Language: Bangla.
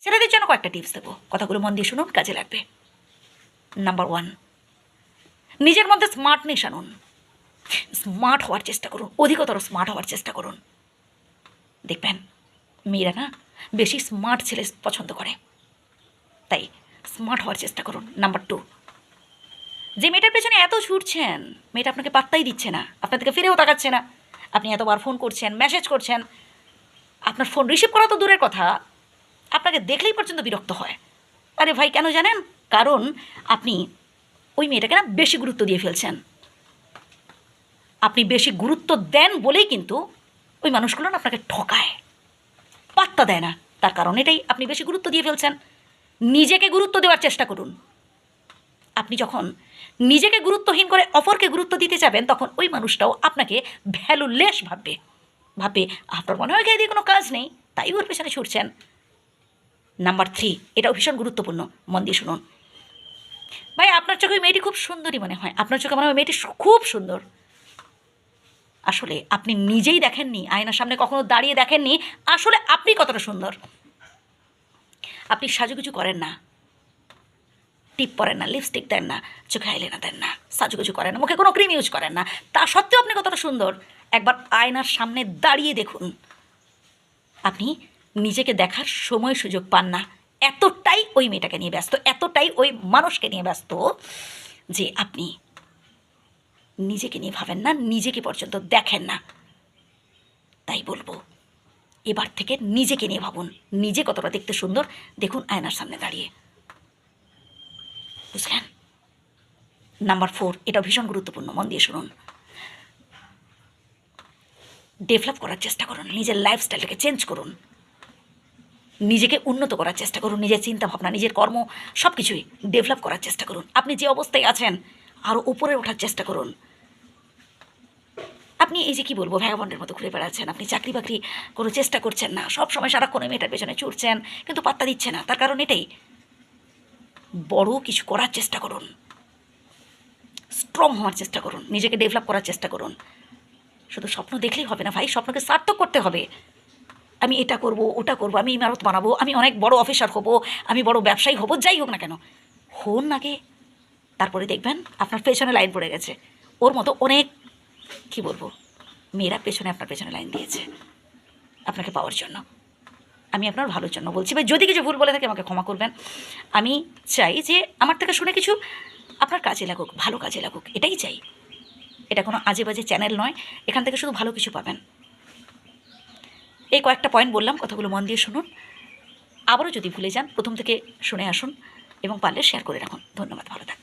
ছেলেদের জন্য কয়েকটা টিপস দেবো, কথাগুলো মন দিয়ে শুনুন, কাজে লাগবে। নাম্বার 1, নিজের মধ্যে স্মার্টনেস আনুন। স্মার্ট হওয়ার চেষ্টা করুন, অধিকতর স্মার্ট হওয়ার চেষ্টা করুন। দেখবেন মেয়েরা না বেশি স্মার্ট ছেলে পছন্দ করে, তাই স্মার্ট হওয়ার চেষ্টা করুন। নাম্বার 2, যে মেয়েটার পেছনে এত ছুটছেন, মেয়েটা আপনাকে পাত্তাই দিচ্ছে না, আপনার থেকে ফিরেও তাকাচ্ছে না, আপনি এতবার ফোন করছেন, মেসেজ করছেন, আপনার ফোন রিসিভ করা তো দূরের কথা, আপনাকে দেখলেই পর্যন্ত বিরক্ত হয়। আরে ভাই, কেন জানেন? কারণ আপনি ওই মেয়েটাকে না বেশি গুরুত্ব দিয়ে ফেলছেন। আপনি বেশি গুরুত্ব দেন বলেই কিন্তু ওই মানুষগুলো না আপনাকে ঠকায়, পাত্তা দেয় না। তার কারণ এটাই, আপনি বেশি গুরুত্ব দিয়ে ফেলছেন। নিজেকে গুরুত্ব দেওয়ার চেষ্টা করুন। আপনি যখন নিজেকে গুরুত্বহীন করে অপরকে গুরুত্ব দিতে যাবেন, তখন ওই মানুষটাও আপনাকে ভ্যালুলেস ভাববে। আপনার মনে হয় এদিকে কোনো কাজ নেই, তাই ওর পেছনে ছুটছেন। নাম্বার 3, এটাও ভীষণ গুরুত্বপূর্ণ, মন দিয়ে শুনুন। ভাই, আপনার চোখে ওই মেয়েটি খুব সুন্দরী মনে হয়, আপনার চোখে মনে হয় মেয়েটি খুব সুন্দর। আসলে আপনি নিজেই দেখেননি, আয়নার সামনে কখনো দাঁড়িয়ে দেখেননি আসলে আপনি কতটা সুন্দর। আপনি সাজুগুজু করেন না, টিপ পরেন না, লিপস্টিক দেন না, চোখে আইলেনা দেন না, সাজুগুজু করেন না, মুখে কোনো ক্রিম ইউজ করেন না, তা সত্ত্বেও আপনি কতটা সুন্দর। একবার আয়নার সামনে দাঁড়িয়ে দেখুন। আপনি নিজেকে দেখার সময় সুযোগ পান না, এতটাই ওই মেয়েটাকে নিয়ে ব্যস্ত, এতটাই ওই মানুষকে নিয়ে ব্যস্ত যে আপনি নিজেকে নিয়ে ভাবেন না, নিজেকে পর্যন্ত দেখেন না। তাই বলবো, এবার থেকে নিজেকে নিয়ে ভাবুন, নিজে কতটা দেখতে সুন্দর দেখুন আয়নার সামনে দাঁড়িয়ে, বুঝলেন? নাম্বার 4, এটা ভীষণ গুরুত্বপূর্ণ, মন দিয়ে শুনুন। ডেভেলপ করার চেষ্টা করুন, নিজের লাইফস্টাইলটাকে চেঞ্জ করুন, নিজেকে উন্নত করার চেষ্টা করুন, নিজের চিন্তাভাবনা, নিজের কর্ম সব কিছুই ডেভেলপ করার চেষ্টা করুন। আপনি যে অবস্থায় আছেন আরও উপরে ওঠার চেষ্টা করুন। আপনি এই যে কী বলবো, ভ্যাগাবন্ডের মতো ঘুরে বেড়াচ্ছেন, আপনি চাকরি বাকরি কোনো চেষ্টা করছেন না, সব সময় সারাক্ষণ মেয়েটার পেছনে ছুটছেন, কিন্তু পাত্তা দিচ্ছে না। তার কারণ এটাই, বড় কিছু করার চেষ্টা করুন, স্ট্রং হওয়ার চেষ্টা করুন, নিজেকে ডেভেলপ করার চেষ্টা করুন। শুধু স্বপ্ন দেখলেই হবে না ভাই, স্বপ্নকে সার্থক করতে হবে। আমি এটা করব, ওটা করব, আমি ইমারত বানাবো, আমি অনেক বড় অফিসার হব, আমি বড় ব্যবসায়ী হব, যাই হোক না কেন, হন আগে। তারপরে দেখবেন আপনার পেছনে লাইন পড়ে গেছে, ওর মতো অনেক কি বলবো মেয়েরা পেছনে আপনার পেছনে লাইন দিয়েছে আপনাকে পাওয়ার জন্য। আমি আপনার ভালোর জন্য বলছি ভাই, যদি কিছু ভুল বলে থাকে আমাকে ক্ষমা করবেন। আমি চাই যে আমার থেকে শুনে কিছু আপনার কাজে লাগুক, ভালো কাজে লাগুক, এটাই চাই। এটা কোনো আজে বাজে চ্যানেল নয়, এখান থেকে শুধু ভালো কিছু পাবেন। এই কয়েকটা পয়েন্ট বললাম, কথাগুলো মন দিয়ে শুনুন। আবারও যদি ভুলে যান, প্রথম থেকে শুনে আসুন এবং পারলে শেয়ার করে রাখুন। ধন্যবাদ, ভালো থাকবেন।